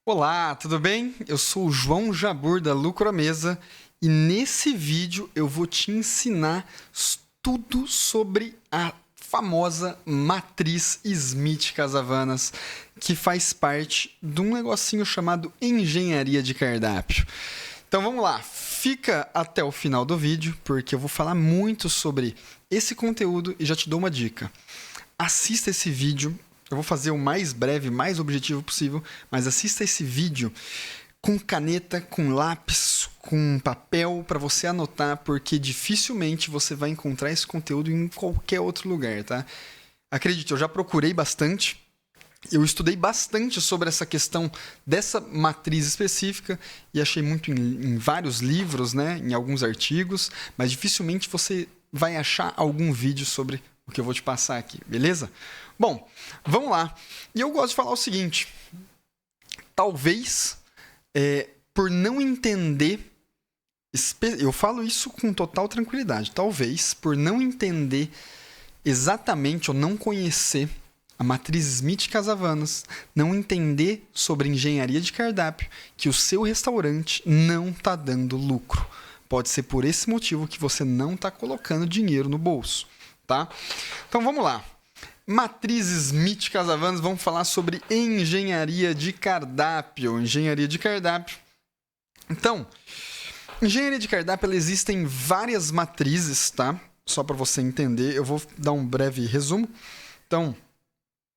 Olá, tudo bem? Eu sou o João Jabur da Lucro à Mesa e nesse vídeo eu vou te ensinar tudo sobre a famosa matriz Smith-Casavanas, que faz parte de um negocinho chamado engenharia de cardápio. Então vamos lá, fica até o final do vídeo, porque eu vou falar muito sobre esse conteúdo e já te dou uma dica. Assista esse vídeo. Eu vou fazer o mais breve, mais objetivo possível, mas assista esse vídeo com caneta, com lápis, com papel para você anotar, porque dificilmente você vai encontrar esse conteúdo em qualquer outro lugar, tá? Acredite, eu já procurei bastante, eu estudei bastante sobre essa questão dessa matriz específica e achei muito em vários livros, né, em alguns artigos, mas dificilmente você vai achar algum vídeo sobre o que eu vou te passar aqui, beleza? Bom, vamos lá. E eu gosto de falar o seguinte, talvez, por não entender, eu falo isso com total tranquilidade, talvez por não entender exatamente ou não conhecer a matriz Smith-Casavanas, não entender sobre engenharia de cardápio, que o seu restaurante não está dando lucro. Pode ser por esse motivo que você não está colocando dinheiro no bolso, tá? Então vamos lá. Matriz Smith-Casavanas, vamos falar sobre engenharia de cardápio. Engenharia de cardápio. Então, engenharia de cardápio, ela existem várias matrizes, tá? Só para você entender, eu vou dar um breve resumo. Então,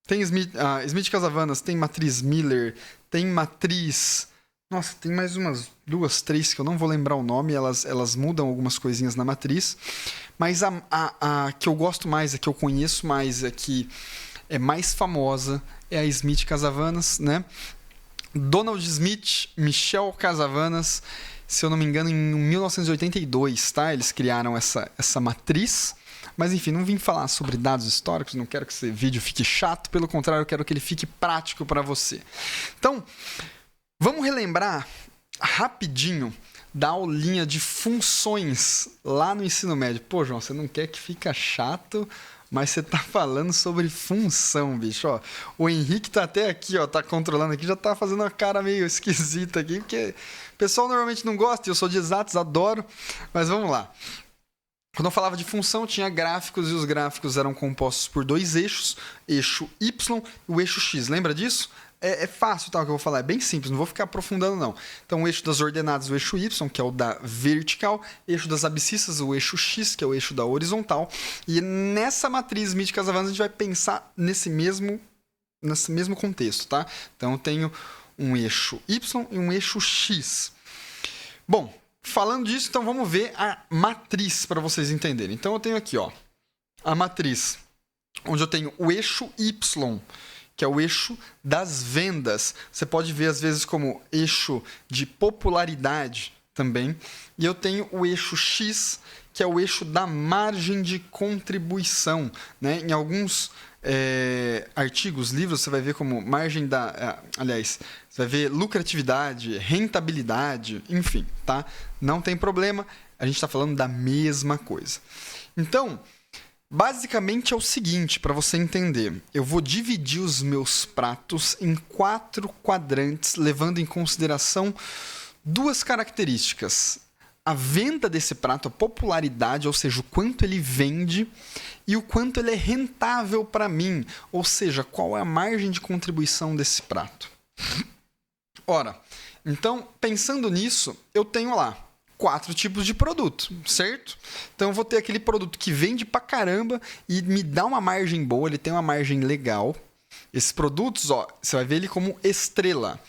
tem Smith-Casavanas, tem matriz Miller, tem matriz... Nossa, tem mais umas duas, três que eu não vou lembrar o nome, elas mudam algumas coisinhas na matriz. Mas a que eu gosto mais, a que eu conheço mais, a que é mais famosa é a Smith-Casavanas, né? Donald Smith, Michel Casavanas, se eu não me engano, em 1982, tá? Eles criaram essa matriz. Mas enfim, não vim falar sobre dados históricos, não quero que esse vídeo fique chato, pelo contrário, eu quero que ele fique prático para você. Então, vamos relembrar rapidinho da aulinha de funções lá no ensino médio. Pô, João, você não quer que fique chato, mas você tá falando sobre função, bicho. Ó, o Henrique tá até aqui, ó, tá controlando aqui, já tá fazendo uma cara meio esquisita aqui, porque o pessoal normalmente não gosta, eu sou de exatos, adoro, mas vamos lá. Quando eu falava de função, tinha gráficos e os gráficos eram compostos por dois eixos, eixo Y e o eixo X. Lembra disso? É fácil, tá, o que eu vou falar, é bem simples, não vou ficar aprofundando não. Então, o eixo das ordenadas, o eixo Y, que é o da vertical, eixo das abscissas, o eixo X, que é o eixo da horizontal. E nessa matriz Smith-Casavanas a gente vai pensar nesse mesmo contexto, tá? Então, eu tenho um eixo Y e um eixo X. Bom, falando disso, então vamos ver a matriz para vocês entenderem. Então, eu tenho aqui, ó, a matriz, onde eu tenho o eixo Y, que é o eixo das vendas. Você pode ver, às vezes, como eixo de popularidade também. E eu tenho o eixo X, que é o eixo da margem de contribuição, né? Em alguns artigos, livros, você vai ver como margem da... aliás, você vai ver lucratividade, rentabilidade, enfim, tá? Não tem problema, a gente está falando da mesma coisa. Então, basicamente é o seguinte, para você entender. Eu vou dividir os meus pratos em 4 quadrantes, levando em consideração duas características. A venda desse prato, a popularidade, ou seja, o quanto ele vende, e o quanto ele é rentável para mim, ou seja, qual é a margem de contribuição desse prato. Ora, então, pensando nisso, eu tenho lá 4 tipos de produto, certo? Então eu vou ter aquele produto que vende pra caramba e me dá uma margem boa, ele tem uma margem legal. Esses produtos, ó, você vai ver ele como estrela.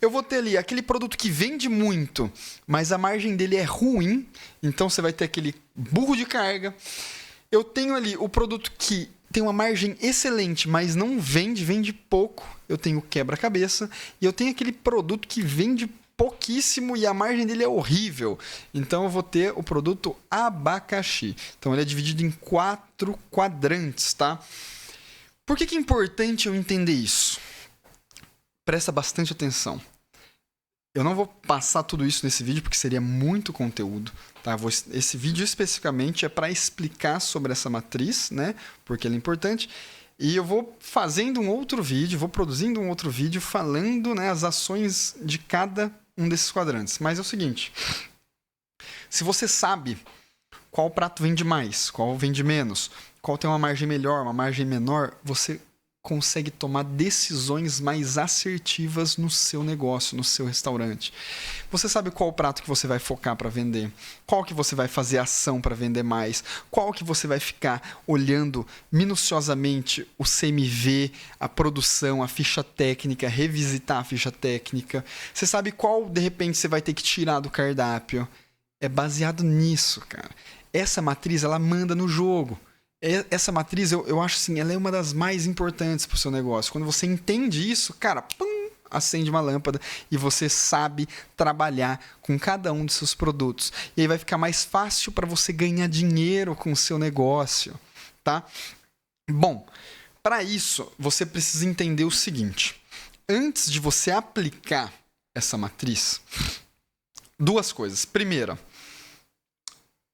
Eu vou ter ali aquele produto que vende muito, mas a margem dele é ruim, então você vai ter aquele burro de carga. Eu tenho ali o produto que tem uma margem excelente, mas não vende, vende pouco. Eu tenho quebra-cabeça. E eu tenho aquele produto que vende pouquíssimo e a margem dele é horrível. Então eu vou ter o produto abacaxi. Então ele é dividido em 4 quadrantes, tá? Por que é importante eu entender isso? Presta bastante atenção. Eu não vou passar tudo isso nesse vídeo porque seria muito conteúdo, tá? Esse vídeo especificamente é para explicar sobre essa matriz, né? Porque ela é importante. E eu vou fazendo um outro vídeo, vou produzindo um outro vídeo falando, né, as ações de cada um desses quadrantes. Mas é o seguinte, se você sabe qual prato vende mais, qual vende menos, qual tem uma margem melhor, uma margem menor, você consegue tomar decisões mais assertivas no seu negócio, no seu restaurante. Você sabe qual prato que você vai focar para vender, qual que você vai fazer ação para vender mais, qual que você vai ficar olhando minuciosamente o CMV, a produção, a ficha técnica, revisitar a ficha técnica. Você sabe qual, de repente, você vai ter que tirar do cardápio. É baseado nisso, cara. Essa matriz, ela manda no jogo. Essa matriz, eu acho assim, ela é uma das mais importantes para o seu negócio. Quando você entende isso, cara, pum, acende uma lâmpada e você sabe trabalhar com cada um dos seus produtos. E aí vai ficar mais fácil para você ganhar dinheiro com o seu negócio, tá? Bom, para isso, você precisa entender o seguinte. Antes de você aplicar essa matriz, duas coisas. Primeira,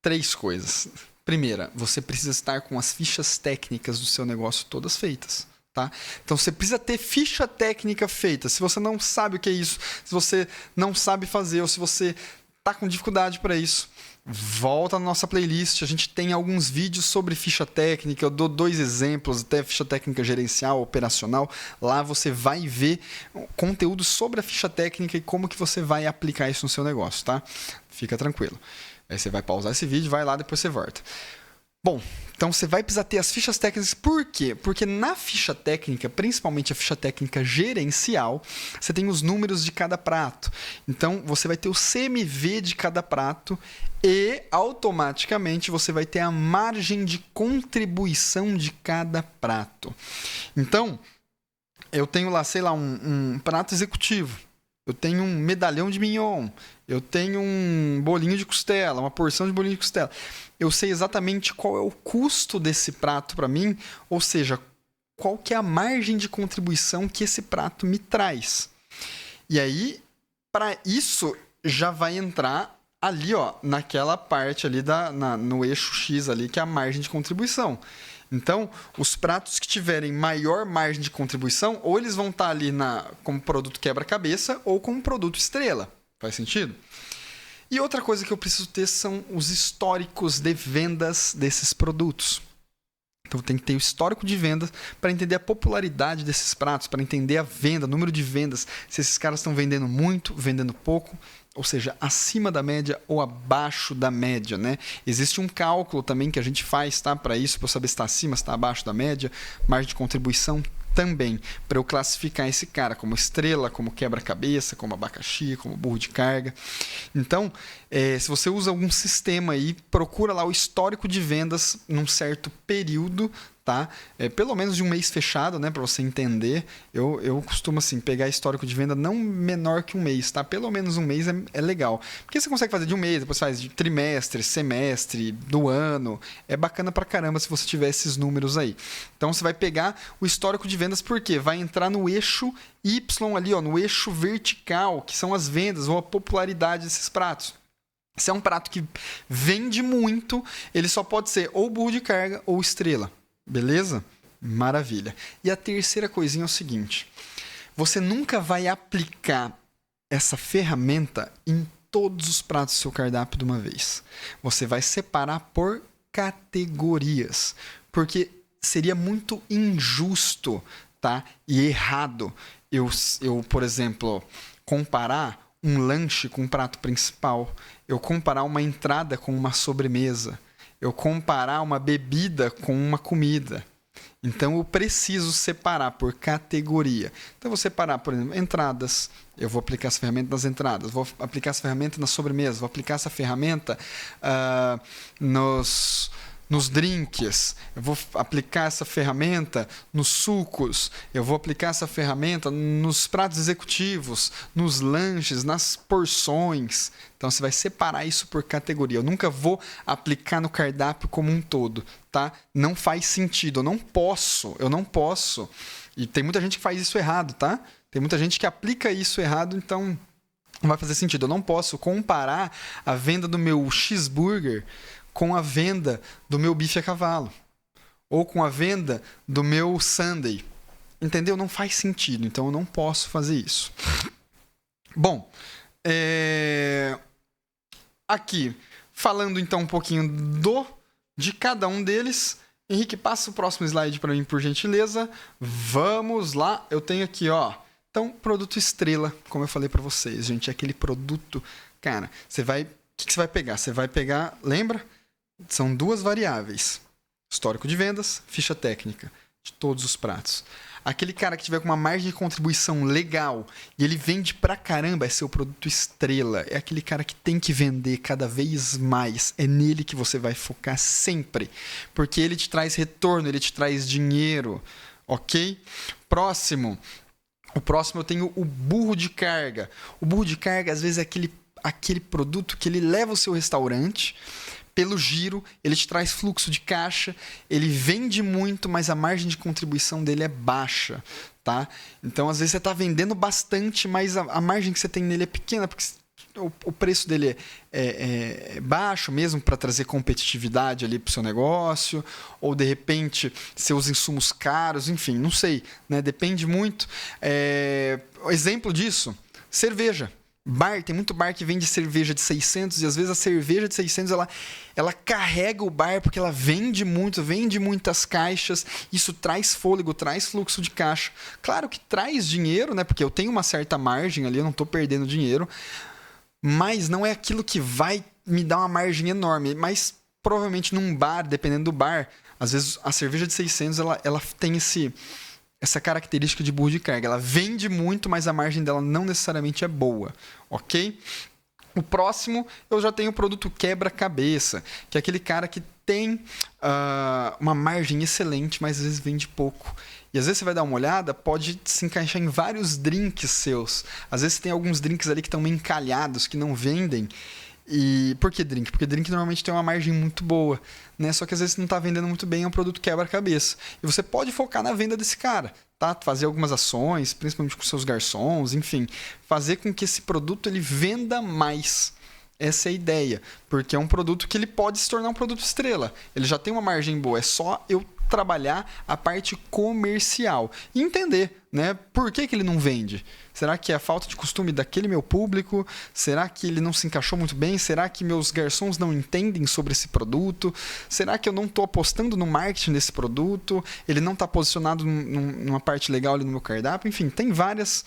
três coisas. Primeira, você precisa estar com as fichas técnicas do seu negócio todas feitas, tá? Então, você precisa ter ficha técnica feita. Se você não sabe o que é isso, se você não sabe fazer ou se você está com dificuldade para isso, volta na nossa playlist. A gente tem alguns vídeos sobre ficha técnica. Eu dou 2 exemplos, até ficha técnica gerencial, operacional. Lá você vai ver conteúdo sobre a ficha técnica e como que você vai aplicar isso no seu negócio, tá? Fica tranquilo. Aí você vai pausar esse vídeo, vai lá, depois você volta. Bom, então você vai precisar ter as fichas técnicas. Por quê? Porque na ficha técnica, principalmente a ficha técnica gerencial, você tem os números de cada prato. Então, você vai ter o CMV de cada prato e, automaticamente, você vai ter a margem de contribuição de cada prato. Então, eu tenho lá, sei lá, um prato executivo. Eu tenho um medalhão de mignon, eu tenho um bolinho de costela, uma porção de bolinho de costela. Eu sei exatamente qual é o custo desse prato para mim, ou seja, qual que é a margem de contribuição que esse prato me traz. E aí, para isso, já vai entrar ali, ó, naquela parte ali no eixo X ali, que é a margem de contribuição. Então, os pratos que tiverem maior margem de contribuição, ou eles vão estar ali como produto quebra-cabeça ou como produto estrela. Faz sentido? E outra coisa que eu preciso ter são os históricos de vendas desses produtos. Então, tem que ter o histórico de vendas para entender a popularidade desses pratos, para entender a venda, o número de vendas, se esses caras estão vendendo muito, vendendo pouco, ou seja, acima da média ou abaixo da média, né? Existe um cálculo também que a gente faz, tá? Para isso, para eu saber se está acima, se está abaixo da média, margem de contribuição também, para eu classificar esse cara como estrela, como quebra-cabeça, como abacaxi, como burro de carga. Então, se você usa algum sistema aí, procura lá o histórico de vendas num certo período, tá? Pelo menos de um mês fechado, né? Para você entender. Eu costumo, assim, pegar histórico de venda não menor que um mês, tá? Pelo menos um mês é legal. Porque você consegue fazer de um mês, depois faz de trimestre, semestre, do ano. É bacana pra caramba se você tiver esses números aí. Então, você vai pegar o histórico de vendas, porque vai entrar no eixo Y ali, ó, no eixo vertical, que são as vendas ou a popularidade desses pratos. Se é um prato que vende muito, ele só pode ser ou burro de carga ou estrela. Beleza? Maravilha. E a terceira coisinha é o seguinte. Você nunca vai aplicar essa ferramenta em todos os pratos do seu cardápio de uma vez. Você vai separar por categorias. Porque seria muito injusto, tá? E errado eu, por exemplo, comparar um lanche com um prato principal. Eu comparar uma entrada com uma sobremesa. Eu comparar uma bebida com uma comida. Então, eu preciso separar por categoria. Então, eu vou separar, por exemplo, entradas. Eu vou aplicar essa ferramenta nas entradas. Vou aplicar essa ferramenta na sobremesa. Vou aplicar essa ferramenta nos drinks. Eu vou aplicar essa ferramenta nos sucos. Eu vou aplicar essa ferramenta nos pratos executivos, nos lanches, nas porções. Então, você vai separar isso por categoria. Eu nunca vou aplicar no cardápio como um todo, tá? Não faz sentido. Eu não posso. E tem muita gente que faz isso errado, tá? Tem muita gente que aplica isso errado, então não vai fazer sentido. Eu não posso comparar a venda do meu cheeseburger com a venda do meu bife a cavalo. ou com a venda do meu Sunday. Entendeu? Não faz sentido, então eu não posso fazer isso. Bom, aqui, falando então um pouquinho de cada um deles. Henrique, passa o próximo slide para mim, por gentileza. Vamos lá. Eu tenho aqui, ó. Então, produto estrela, como eu falei para vocês, gente, é aquele produto... Cara, você vai... O que você vai pegar? Você vai pegar... Lembra? São 2 variáveis. Histórico de vendas, ficha técnica de todos os pratos. Aquele cara que tiver com uma margem de contribuição legal e ele vende pra caramba, é seu produto estrela. É aquele cara que tem que vender cada vez mais. É nele que você vai focar sempre. Porque ele te traz retorno, ele te traz dinheiro. Ok? Próximo. O próximo eu tenho o burro de carga. O burro de carga, às vezes, é aquele produto que ele leva o seu restaurante... Pelo giro, ele te traz fluxo de caixa, ele vende muito, mas a margem de contribuição dele é baixa, tá? Então, às vezes, você está vendendo bastante, mas a margem que você tem nele é pequena, porque o preço dele é baixo mesmo para trazer competitividade ali para o seu negócio, ou, de repente, seus insumos caros, enfim, não sei, né? Depende muito. Exemplo disso, cerveja. Bar, tem muito bar que vende cerveja de 600 e às vezes a cerveja de 600 ela carrega o bar porque ela vende muito, vende muitas caixas, isso traz fôlego, traz fluxo de caixa. Claro que traz dinheiro, né? Porque eu tenho uma certa margem ali, eu não estou perdendo dinheiro, mas não é aquilo que vai me dar uma margem enorme. Mas provavelmente num bar, dependendo do bar, às vezes a cerveja de 600 ela tem essa característica de burro de carga. Ela vende muito, mas a margem dela não necessariamente é boa, ok? O próximo, eu já tenho o produto quebra-cabeça, que é aquele cara que tem uma margem excelente, mas às vezes vende pouco. E às vezes você vai dar uma olhada, pode se encaixar em vários drinks seus. Às vezes tem alguns drinks ali que estão meio encalhados, que não vendem. E por que drink? Porque drink normalmente tem uma margem muito boa, né? Só que às vezes não está vendendo muito bem, é um produto quebra-cabeça. E você pode focar na venda desse cara, tá? Fazer algumas ações, principalmente com seus garçons, enfim, fazer com que esse produto ele venda mais. Essa é a ideia, porque é um produto que ele pode se tornar um produto estrela. Ele já tem uma margem boa, é só eu trabalhar a parte comercial e entender, né, por que ele não vende. Será que é a falta de costume daquele meu público? Será que ele não se encaixou muito bem? Será que meus garçons não entendem sobre esse produto? Será que eu não estou apostando no marketing desse produto? Ele não está posicionado numa parte legal ali no meu cardápio? Enfim, tem várias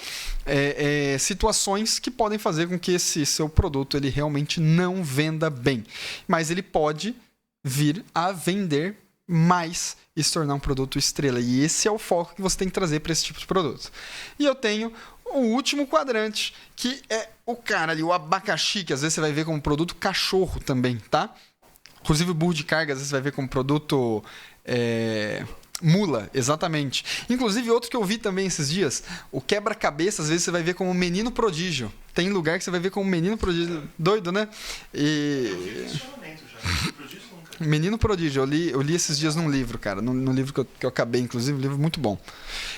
situações que podem fazer com que esse seu produto ele realmente não venda bem. Mas ele pode vir a vender mais e se tornar um produto estrela. E esse é o foco que você tem que trazer para esse tipo de produto. E eu tenho o último quadrante, que é o cara ali, o abacaxi, que às vezes você vai ver como produto cachorro também, tá? Inclusive o burro de carga, às vezes você vai ver como produto mula, exatamente. Inclusive outro que eu vi também esses dias, o quebra-cabeça, às vezes você vai ver como menino prodígio. Tem lugar que você vai ver como menino prodígio. Doido, né? Eu vi questionamento já. Prodígio nunca. Menino Prodígio, eu li esses dias num livro, cara. No livro que eu acabei, inclusive, um livro muito bom.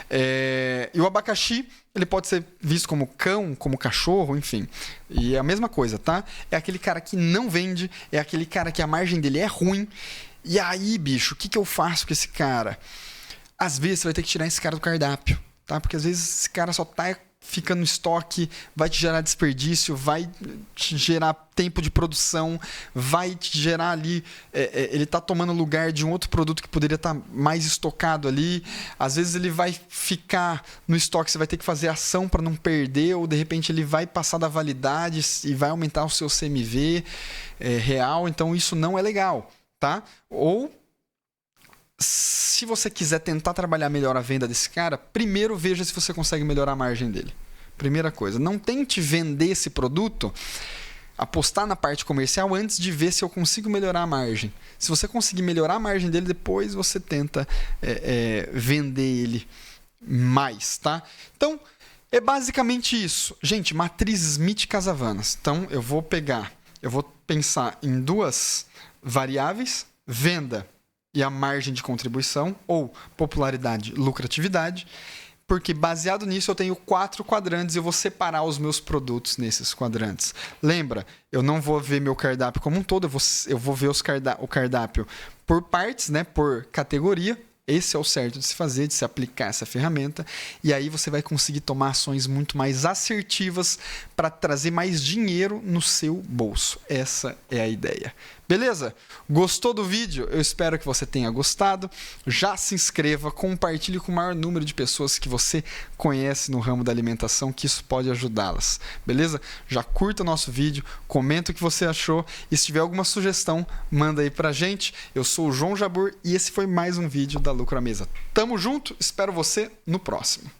E o abacaxi, ele pode ser visto como cão, como cachorro, enfim. E é a mesma coisa, tá? É aquele cara que não vende, é aquele cara que a margem dele é ruim. E aí, bicho, o que eu faço com esse cara? Às vezes você vai ter que tirar esse cara do cardápio, tá? Porque às vezes esse cara só tá ficando no estoque, vai te gerar desperdício, vai te gerar tempo de produção, vai te gerar ali... ele está tomando lugar de um outro produto que poderia estar mais estocado ali. Às vezes ele vai ficar no estoque, você vai ter que fazer ação para não perder, ou de repente ele vai passar da validade e vai aumentar o seu CMV real. Então isso não é legal, tá? Ou... se você quiser tentar trabalhar melhor a venda desse cara, primeiro veja se você consegue melhorar a margem dele. Primeira coisa, não tente vender esse produto, apostar na parte comercial antes de ver se eu consigo melhorar a margem. Se você conseguir melhorar a margem dele, depois você tenta vender ele mais, tá? Então, é basicamente isso. Gente, matriz Smith-Casavanas. Então, eu vou pensar em 2 variáveis, venda e a margem de contribuição, ou popularidade, lucratividade, porque baseado nisso eu tenho 4 quadrantes e eu vou separar os meus produtos nesses quadrantes. Lembra, eu não vou ver meu cardápio como um todo, eu vou ver o cardápio por partes, né, por categoria. Esse é o certo de se fazer, de se aplicar essa ferramenta. E aí você vai conseguir tomar ações muito mais assertivas para trazer mais dinheiro no seu bolso. Essa é a ideia. Beleza? Gostou do vídeo? Eu espero que você tenha gostado. Já se inscreva, compartilhe com o maior número de pessoas que você conhece no ramo da alimentação, que isso pode ajudá-las. Beleza? Já curta o nosso vídeo, comenta o que você achou e se tiver alguma sugestão, manda aí pra gente. Eu sou o João Jabur e esse foi mais um vídeo da Lucro à Mesa. Tamo junto, espero você no próximo.